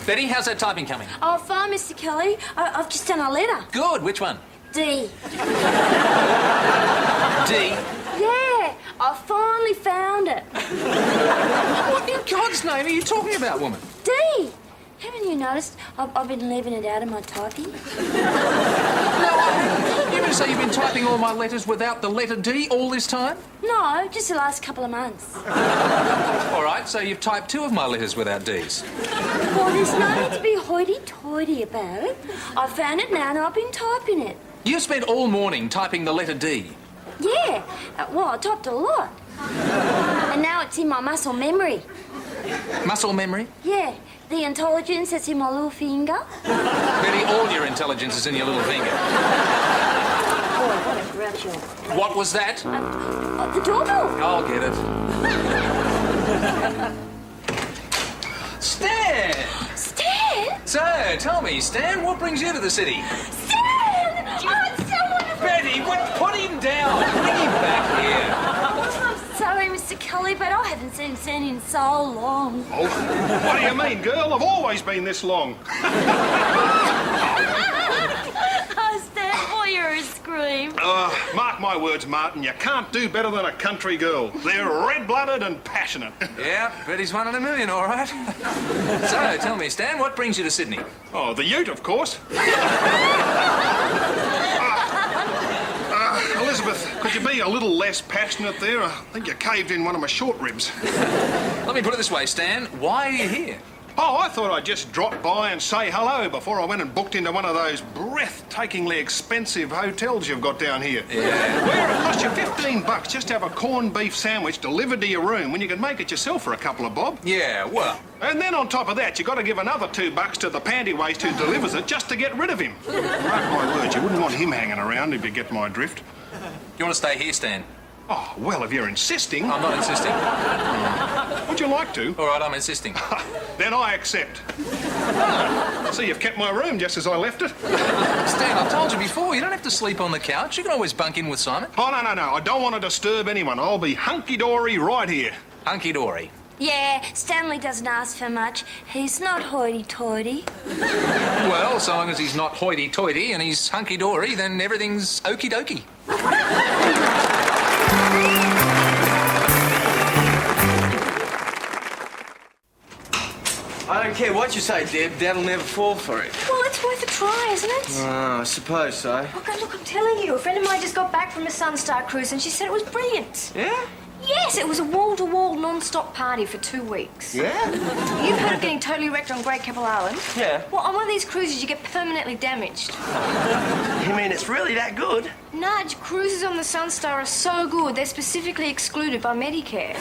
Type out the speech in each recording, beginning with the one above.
Betty, how's that typing coming? Oh, fine, Mr. Kelly. I've just done a letter. Good. Which one? D. D. Yeah, I finally found it. What in God's name are you talking about, woman? D. Haven't you noticed I've been leaving it out of my typing? No, I haven't. You mean to say you've been typing all my letters without the letter D all this time? No, just the last couple of months. All right, so you've typed 2 of my letters without Ds. Well, there's no need to be hoity-toity about it. I found it now and I've been typing it. You spent all morning typing the letter D. Yeah, well, I typed a lot. And now it's in my muscle memory. Muscle memory? Yeah, the intelligence that's in my little finger. Betty, all your intelligence is in your little finger. Boy, what a grouch you are. What was that? The doorbell. I'll get it. Stan! Stan? So, tell me, Stan, what brings you to the city? Stan! Oh, it's so wonderful. Betty, put him down. Bring him back here. I'm sorry, Mr. Kelly, but I haven't seen Stan in so long. Oh, what do you mean, girl? I've always been this long. Oh, Stan, boy, you're a scream. Mark my words, Martin, you can't do better than a country girl. They're red-blooded and passionate. Yeah, Betty's 1 in a million, all right. So, tell me, Stan, what brings you to Sydney? Oh, the ute, of course. Elizabeth, could you be a little less passionate there? I think you caved in one of my short ribs. Let me put it this way, Stan. Why are you here? Oh, I thought I'd just drop by and say hello before I went and booked into one of those breathtakingly expensive hotels you've got down here. Yeah. Where it cost you $15 just to have a corned beef sandwich delivered to your room when you could make it yourself for a couple of bob. Yeah, well... And then on top of that, you got to give another $2 to the panty waist who delivers it just to get rid of him. Mark my words, you wouldn't want him hanging around if you get my drift. You want to stay here, Stan? Oh, well, if you're insisting... I'm not insisting. Would you like to? All right, I'm insisting. Then I accept. See, you've kept my room just as I left it. Stan, I've told you before, you don't have to sleep on the couch. You can always bunk in with Simon. Oh, no. I don't want to disturb anyone. I'll be hunky-dory right here. Hunky-dory. Yeah, Stanley doesn't ask for much. He's not hoity-toity. Well, so long as he's not hoity-toity and he's hunky-dory, then everything's okie-dokie. I don't care what you say, Deb. Dad'll never fall for it. Well, it's worth a try, isn't it? Oh, I suppose so. Okay, look, I'm telling you, a friend of mine just got back from a Sunstar cruise and she said it was brilliant. Yeah? Yes, it was a wall-to-wall non-stop party for 2 weeks. Yeah? You've heard of getting totally wrecked on Great Keppel Island? Yeah. Well, on one of these cruises, you get permanently damaged. You mean it's really that good? Nudge, cruises on the Sunstar are so good, they're specifically excluded by Medicare.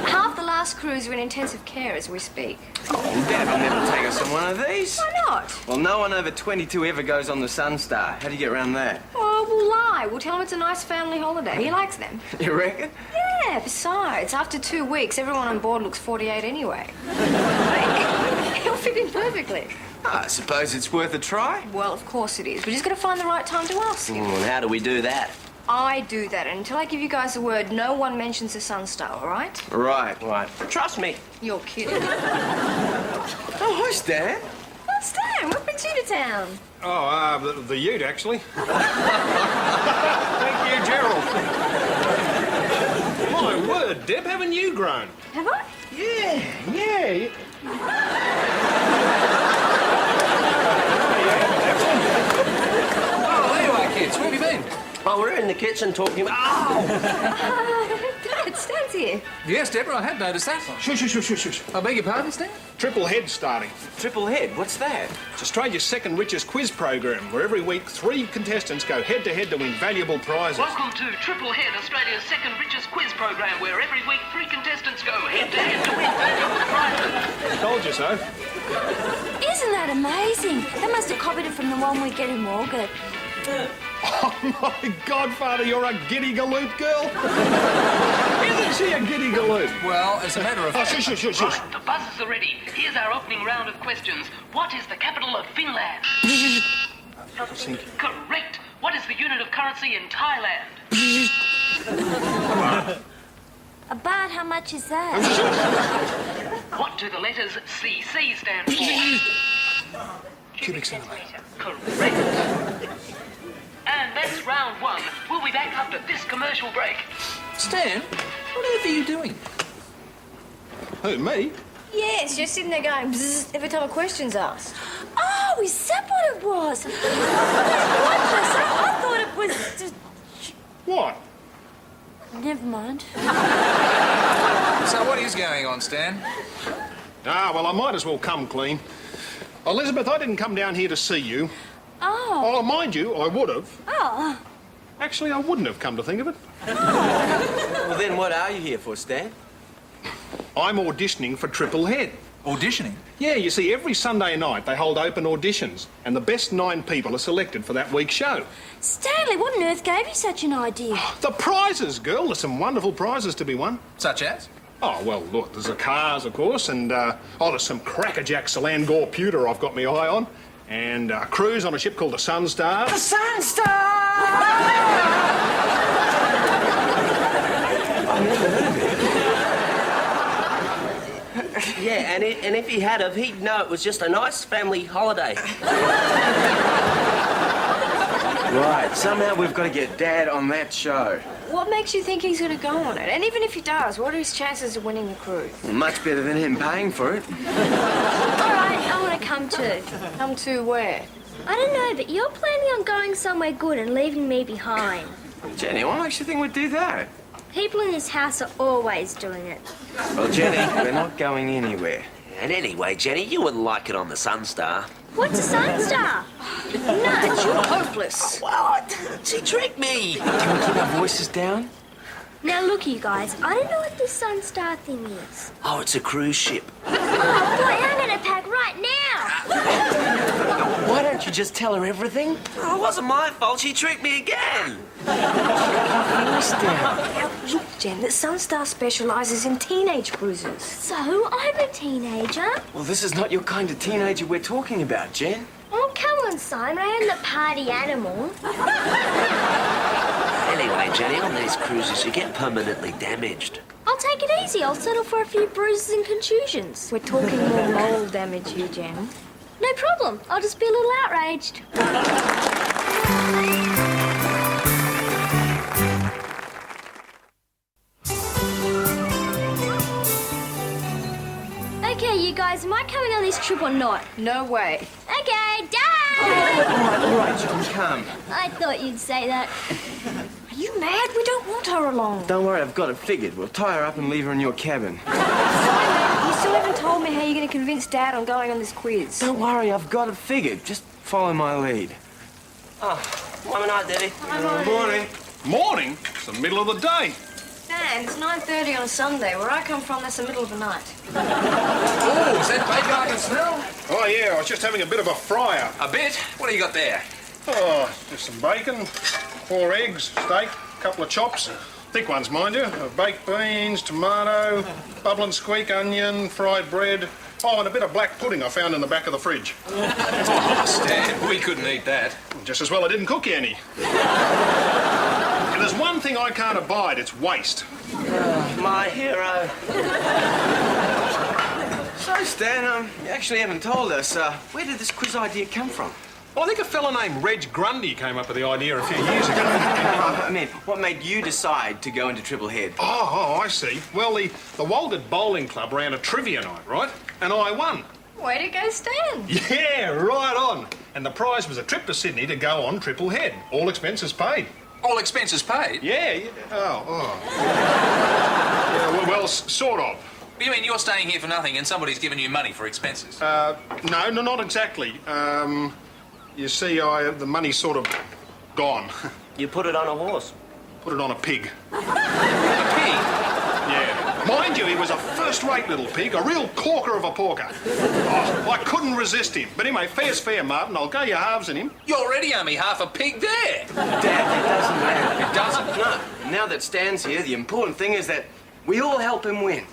Half the last cruise are in intensive care as we speak. Oh, Dad will never take us on one of these. Why not? Well, no one over 22 ever goes on the Sunstar. How do you get around that? Oh, we'll lie. We'll tell him it's a nice family holiday. He likes them. You reckon? Yeah, besides, after 2 weeks, everyone on board looks 48 anyway. He'll fit in perfectly. I suppose it's worth a try. Well, of course it is. We just got to find the right time to ask him. And how do we do that? I do that, and until I give you guys a word, no one mentions the Sunstar, all right? Right. Trust me. You're kidding. Oh, hi, Stan. Oh, Stan, what brings you to town? Oh, the ute, actually. Thank you, Gerald. My word, Deb, haven't you grown? Have I? Yeah. Oh, there you are, kids. Where have you been? Oh, we're in the kitchen talking... Oh! Dad, Stan's here. Yes, Deborah, I had noticed that. Shush. I beg your pardon, Stan? Triple Head starting. Triple head, what's that? It's Australia's second richest quiz program, where every week 3 contestants go head-to-head to win valuable prizes. Welcome to Triple Head, Australia's second richest quiz program, where every week 3 contestants go head-to-head to win valuable prizes. Told you so. Isn't that amazing? They must have copied it from the one we get in Walgett. Oh, my godfather, you're a giddy-galoot girl. Isn't she a giddy-galoot? Well, as a matter of Oh, fact... shush. Right, the buzzers are ready. Here's our opening round of questions. What is the capital of Finland? Correct. What is the unit of currency in Thailand? About how much is that? What do the letters CC stand for? Cubic centimetre. Correct. And that's round one. We'll be back after this commercial break. Stan, what on earth are you doing? Who, me? Yes, you're sitting there going bzzz every time a question's asked. Oh, is that what it was? I thought it was just... What? Never mind. So what is going on, Stan? Ah, well, I might as well come clean. Elizabeth, I didn't come down here to see you. Oh. Oh, mind you, I would have. Oh. Actually, I wouldn't have, come to think of it. Well, then what are you here for, Stan? I'm auditioning for Triple Head. Auditioning? Yeah, you see, every Sunday night they hold open auditions, and the best 9 people are selected for that week's show. Stanley, what on earth gave you such an idea? The prizes, girl. There's some wonderful prizes to be won. Such as? Oh, well, look, there's the cars, of course, and, there's some crackerjack Selangor pewter I've got my eye on, and a cruise on a ship called the Sunstar. The Sun Star! Yeah, and if he had of, he'd know it was just a nice family holiday. Right, somehow we've got to get Dad on that show. What makes you think he's going to go on it? And even if he does, what are his chances of winning the cruise? Well, much better than him paying for it. All right, I want to come too. Come to where? I don't know, but you're planning on going somewhere good and leaving me behind. Jenny, what makes you think we'd do that? People in this house are always doing it. Well, Jenny, we're not going anywhere. And anyway, Jenny, you wouldn't like it on the Sunstar. What's a Sunstar? Nuts, you're hopeless. What? She tricked me. Can we keep our voices down? Now look, you guys, I don't know what this Sunstar thing is. Oh, it's a cruise ship. Oh, boy, I'm going to pack right now. Why don't you just tell her everything? Oh, it wasn't my fault. She tricked me again. Voice down. Now, look, Jen, that Sunstar specialises in teenage cruises. So, I'm a teenager. Well, this is not your kind of teenager we're talking about, Jen. Oh, come on, Simon, I am the party animal. Anyway, Jenny, on these cruises, you get permanently damaged. I'll take it easy. I'll settle for a few bruises and contusions. We're talking more moral damage here, Jen. No problem. I'll just be a little outraged. Okay, you guys, am I coming on this trip or not? No way. Okay, Dad! All right, you can come. I thought you'd say that. Are you mad? We don't want her along. Don't worry, I've got it figured. We'll tie her up and leave her in your cabin. You still haven't told me how you're going to convince Dad on going on this quiz. Don't worry, I've got it figured. Just follow my lead. One night, Daddy. Morning. Morning? It's the middle of the day. Dan, it's 9:30 on a Sunday. Where I come from, that's the middle of the night. Oh, is that bacon I can smell? Oh, yeah, I was just having a bit of a fryer. A bit? What do you got there? Oh, just some bacon, 4 eggs, steak, a couple of chops. Thick ones, mind you. Baked beans, tomato, bubble and squeak, onion, fried bread. Oh, and a bit of black pudding I found in the back of the fridge. Oh, Stan, we couldn't eat that. Just as well I didn't cook you any. And there's one thing I can't abide, it's waste. My hero. So, Stan, you actually haven't told us, where did this quiz idea come from? Well, I think a fella named Reg Grundy came up with the idea a few years ago. I mean, what made you decide to go into Triple Head? Oh, I see. Well, the Walgett Bowling Club ran a trivia night, right? And I won. Way to go, Stan. Yeah, right on. And the prize was a trip to Sydney to go on Triple Head. All expenses paid. All expenses paid? Yeah. Yeah, well, sort of. You mean you're staying here for nothing and somebody's given you money for expenses? No, not exactly. You see, the money's sort of gone. You put it on a horse. Put it on a pig. A pig? Yeah. Mind you, he was a first-rate little pig, a real corker of a porker. Oh, I couldn't resist him. But anyway, fair's fair, Martin. I'll go your halves in him. You already owe me half a pig there. Dad, it doesn't matter. It doesn't? No. Now that Stan's here, the important thing is that we all help him win.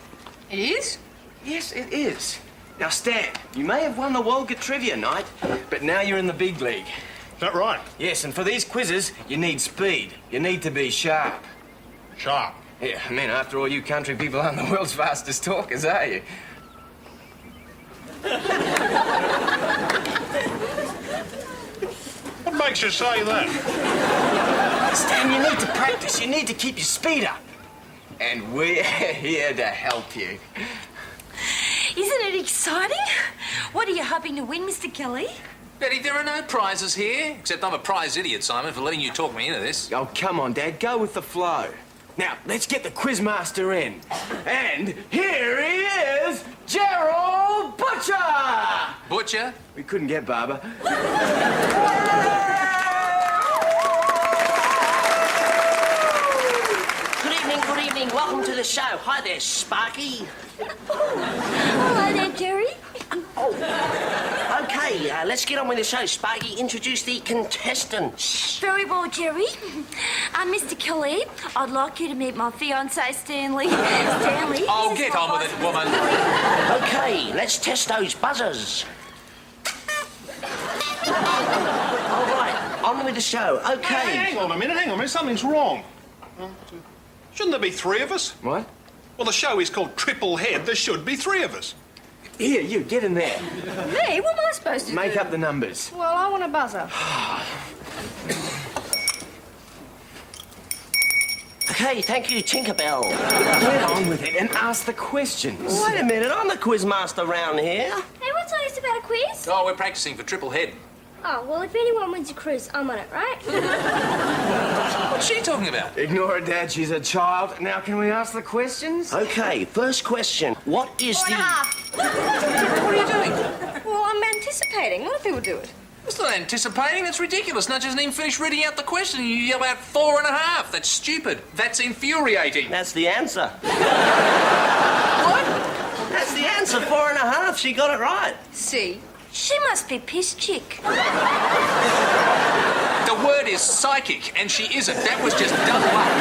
It is? Yes, it is. Now, Stan, you may have won the Walgett Trivia Night, but now you're in the big league. Is that right? Yes, and for these quizzes, you need speed. You need to be sharp. Sharp. Yeah, I mean, after all, you country people aren't the world's fastest talkers, are you? What makes you say that? Stan, you need to practice. You need to keep your speed up. And we're here to help you. Isn't it exciting? What are you hoping to win, Mr. Kelly? Betty, there are no prizes here. Except I'm a prize idiot, Simon, for letting you talk me into this. Oh, come on, Dad. Go with the flow. Now, let's get the quizmaster in. And here he is, Gerald Butcher! Butcher? We couldn't get Barber. Good evening. Welcome to the show. Hi there, Sparky. Hello there, Jerry. Okay, let's get on with the show. Sparky, introduce the contestants. Very well, Jerry. Mr. Kelly, I'd like you to meet my fiancé, Stanley. Stanley. Oh, this is get my on with it, woman. Okay, let's test those buzzers. All right, on with the show. Okay. Hang on a minute. Something's wrong. Shouldn't there be three of us? What? Well, the show is called Triple Head. There should be three of us. Here, you, get in there. Me? What am I supposed to Make do? up the numbers. Well, I want a buzzer. Okay, thank you, Tinkerbell. Get on with it and ask the questions. Wait a minute, I'm the quizmaster round here. Hey, what's all this about a quiz? Oh, we're practicing for triple head. Oh, well, if anyone wins a cruise, I'm on it, right? What's she talking about? Ignore her, Dad. She's a child. Now, can we ask the questions? Okay, first question. What is Four and a the... half. What are you doing? Well, I'm anticipating. A lot of people do it. It's not anticipating. That's ridiculous. Nudge hasn't even finished reading out the question and you yell out 4.5. That's stupid. That's infuriating. That's the answer. What? That's the answer, 4.5. She got it right. See? She must be piss chick. The word is psychic, and she isn't. That was just dumb luck.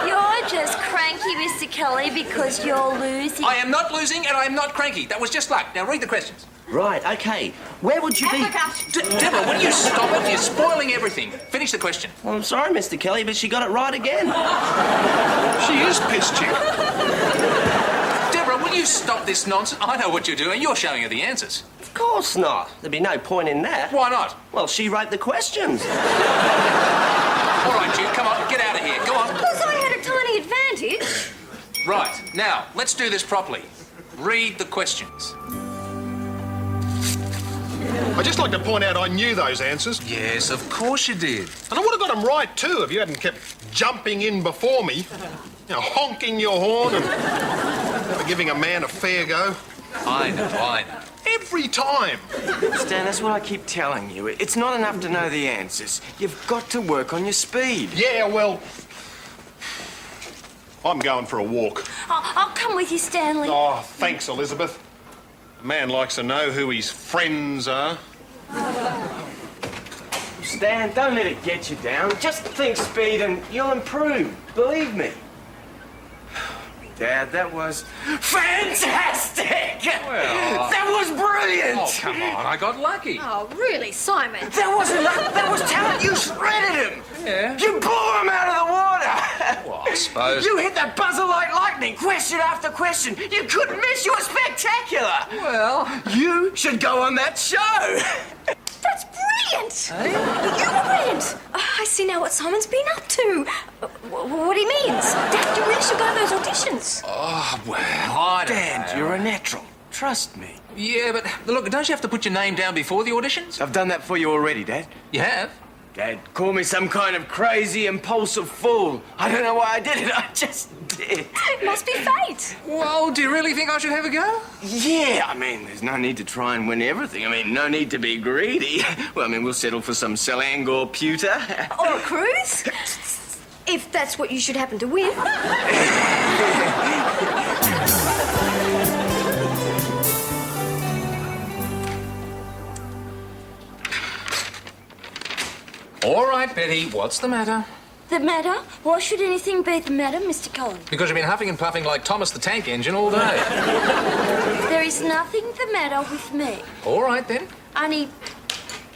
You're just cranky, Mr. Kelly, because you're losing. I am not losing, and I am not cranky. That was just luck. Now read the questions. Right, okay. Where would you be... Deborah, will you stop it? You're spoiling everything. Finish the question. Well, I'm sorry, Mr. Kelly, but she got it right again. She is piss chick. Deborah, will you stop this nonsense? I know what you're doing. You're showing her the answers. Of course not. There'd be no point in that. Why not? Well, she wrote the questions. All right, Jude, come on. Get out of here. Go on. Because I had a tiny advantage. Right. Now, let's do this properly. Read the questions. I'd just like to point out I knew those answers. Yes, of course you did. And I would have got them right, too, if you hadn't kept jumping in before me. You know, honking your horn and never giving a man a fair go. I know. Every time. Stan, that's what I keep telling you. It's not enough to know the answers. You've got to work on your speed. Yeah, well... I'm going for a walk. I'll come with you, Stanley. Oh, thanks, Elizabeth. A man likes to know who his friends are. Stan, don't let it get you down. Just think speed and you'll improve. Believe me. Dad, that was fantastic! Well, that was brilliant! Oh, come on. I got lucky. Oh, really, Simon? That wasn't luck, that was talent. You shredded him! Yeah. You blew him out of the water! Well, I suppose. You hit that buzzer like lightning, question after question. You couldn't miss, you were spectacular! Well. You should go on that show! That's brilliant! You were brilliant! I see now what Simon's been up to. What he means. Dad, you really should go to those auditions. Oh, well, I don't Dad, know. you're a natural. Trust me. Yeah, but look, don't you have to put your name down before the auditions? I've done that for you already, Dad. You have? Dad, call me some kind of crazy, impulsive fool. I don't know why I did it. I just did. It must be fate. Well, do you really think I should have a go? Yeah, I mean, there's no need to try and win everything. I mean, no need to be greedy. Well, I mean, we'll settle for some Selangor pewter. Or a cruise. If that's what you should happen to win. All right, Betty, what's the matter? The matter? Why should anything be the matter, Mr. Cullen? Because you've been huffing and puffing like Thomas the Tank Engine all day. There is nothing the matter with me. All right, then. Only,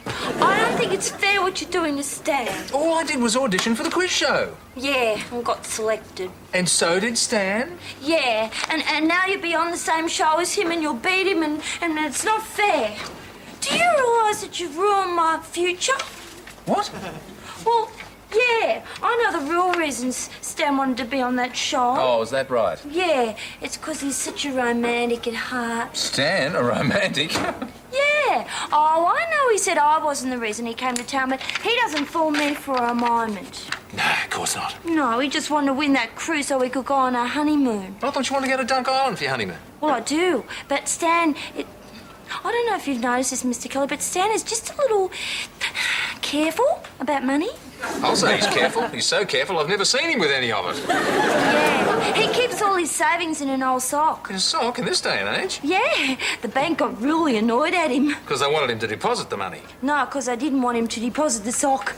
I think it's fair what you're doing to Stan. All I did was audition for the quiz show. Yeah, and got selected. And so did Stan. Yeah, and now you'll be on the same show as him and you'll beat him and it's not fair. Do you realise that you've ruined my future? What? Well, yeah, I know the real reasons Stan wanted to be on that show. Oh, is that right? Yeah, it's because he's such a romantic at heart. Stan, a romantic? Yeah. Oh, I know he said I wasn't the reason he came to town, but he doesn't fool me for a moment. No, of course not. No, he just wanted to win that cruise so we could go on our honeymoon. I thought you wanted to go to Dunk Island for your honeymoon. Well, I do, but Stan, I don't know if you've noticed this, Mr. Kelly, but Stan is just a little careful about money. I'll say he's careful. He's so careful I've never seen him with any of it. Yeah, he keeps all his savings in an old sock. In a sock in this day and age? Yeah, the bank got really annoyed at him. Because they wanted him to deposit the money. No, because I didn't want him to deposit the sock.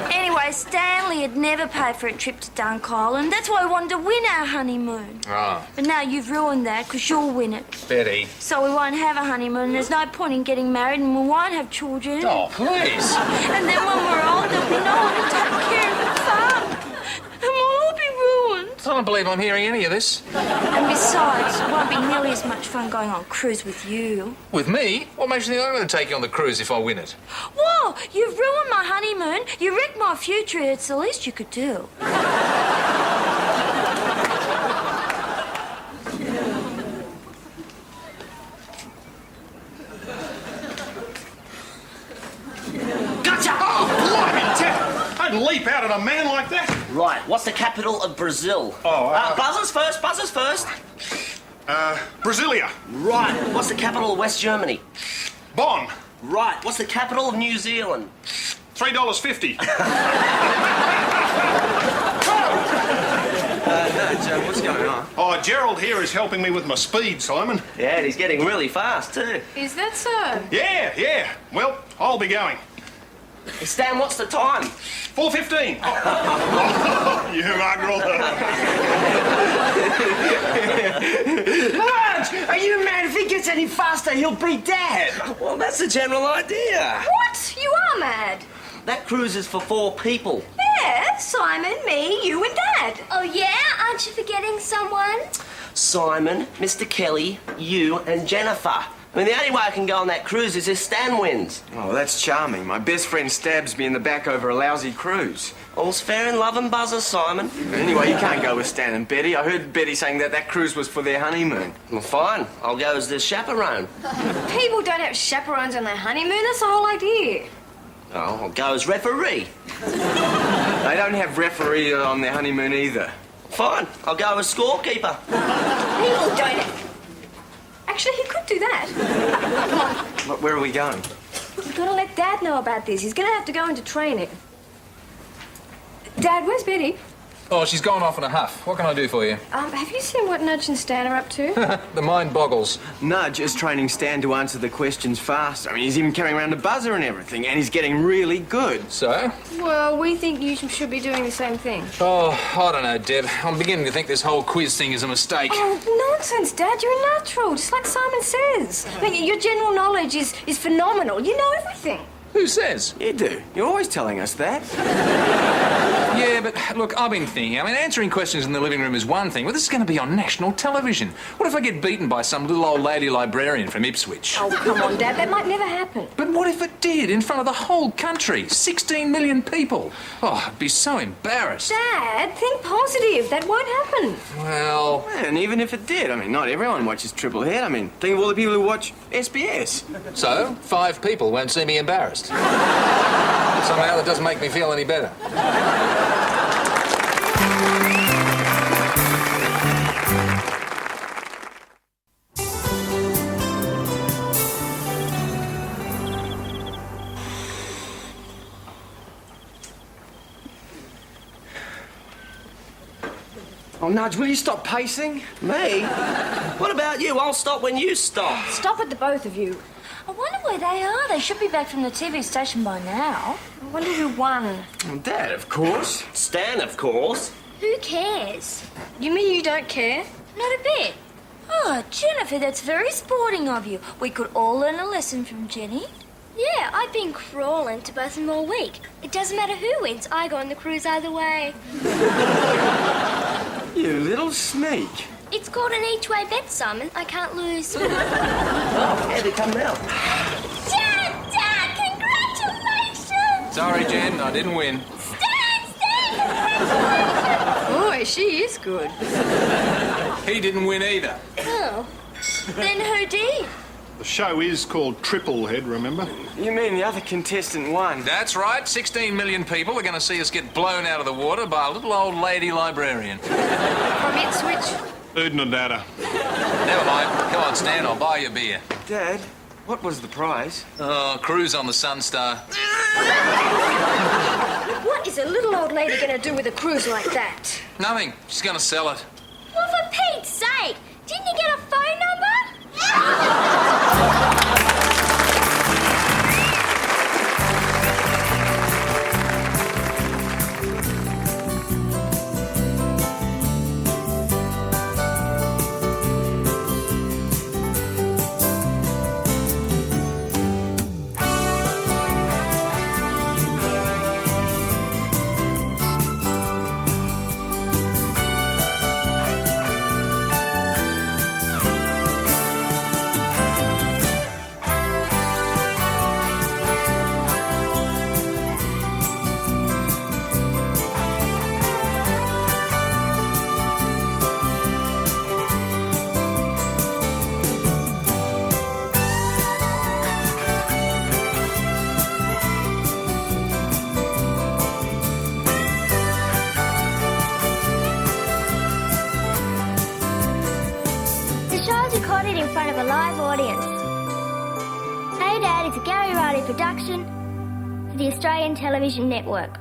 Anyway, Stanley had never paid for a trip to Dunk Island. That's why I wanted to win our honeymoon. Oh. But now you've ruined that because you'll win it. Betty. So we won't have a honeymoon. There's no point in getting married and we won't have children. Oh, please. And then when we're old, there'll be no one to take care of the farm. And we'll all be ruined. I don't believe I'm hearing any of this. And besides, it won't be nearly as much fun going on a cruise with you. With me? What makes you think I'm going to take you on the cruise if I win it? Whoa, you've ruined my honeymoon. You wrecked my future. It's the least you could do. Gotcha! Oh, blimey, Ted! I'd leap out at a man like that. Right, what's the capital of Brazil? Buzzers first, buzzers first. Brasilia. Right, what's the capital of West Germany? Bonn. Right, what's the capital of New Zealand? $3.50. What's going on? Oh, Gerald here is helping me with my speed, Simon. Yeah, and he's getting really fast too. Is that so? Yeah. Well, I'll be going. Hey, Stan, what's the time? 4:15. You mongrel. Marge, are you mad? If he gets any faster, he'll beat Dad. Well, that's the general idea. What? You are mad. That cruise is for 4 people. Yeah, Simon, me, you and Dad. Oh, yeah? Aren't you forgetting someone? Simon, Mr. Kelly, you and Jennifer. I mean, the only way I can go on that cruise is if Stan wins. Oh, that's charming. My best friend stabs me in the back over a lousy cruise. All's fair in love and buzzers, Simon. Anyway, you can't go with Stan and Betty. I heard Betty saying that cruise was for their honeymoon. Well, fine. I'll go as the chaperone. People don't have chaperones on their honeymoon. That's the whole idea. Oh, I'll go as referee. They don't have referee on their honeymoon either. Fine. I'll go as scorekeeper. People don't have... Actually, he could do that. Where are we going? We've got to let Dad know about this. He's going to have to go into training. Dad, where's Betty? Oh, she's gone off in a huff. What can I do for you? Have you seen what Nudge and Stan are up to? The mind boggles. Nudge is training Stan to answer the questions fast. I mean, he's even carrying around a buzzer and everything, and he's getting really good. So? Well, we think you should be doing the same thing. Oh, I don't know, Deb. I'm beginning to think this whole quiz thing is a mistake. Oh, nonsense, Dad. You're a natural, just like Simon says. I mean, your general knowledge is phenomenal. You know everything. Who says? You do. You're always telling us that. Yeah, but look, I've been thinking. I mean, answering questions in the living room is one thing, but this is going to be on national television. What if I get beaten by some little old lady librarian from Ipswich? Oh, come on, Dad. That might never happen. But what if it did, in front of the whole country? 16 million people. Oh, I'd be so embarrassed. Dad, think positive. That won't happen. Well... And even if it did, I mean, not everyone watches Triple Hit. I mean, think of all the people who watch SBS. So, 5 people won't see me embarrassed. Somehow that doesn't make me feel any better. Oh, Nudge, will you stop pacing? Me? What about you? I'll stop when you stop. Stop it, the both of you. I wonder where they are. They should be back from the TV station by now. I wonder who won. Well, Dad, of course. Stan, of course. Who cares? You mean you don't care? Not a bit. Oh, Jennifer, that's very sporting of you. We could all learn a lesson from Jenny. Yeah, I've been crawling to both of them all week. It doesn't matter who wins, I go on the cruise either way. You little sneak. It's called an each-way bet, Simon. I can't lose. Oh, here they come now. Dad, congratulations! Sorry, Jen, I didn't win. Congratulations! Boy, she is good. He didn't win either. Oh. Then who did? The show is called Triple Head, remember? You mean the other contestant won? That's right, 16 million people are going to see us get blown out of the water by a little old lady librarian. From Ipswich. Udnadada. Never mind. Come on, Stan, I'll buy you a beer. Dad, what was the prize? Oh, cruise on the Sunstar. What is a little old lady going to do with a cruise like that? Nothing. She's going to sell it. Well, for Pete's sake, didn't you get a phone number? The show's recorded in front of a live audience. Hey Dad is a Gary Riley production for the Australian Television Network.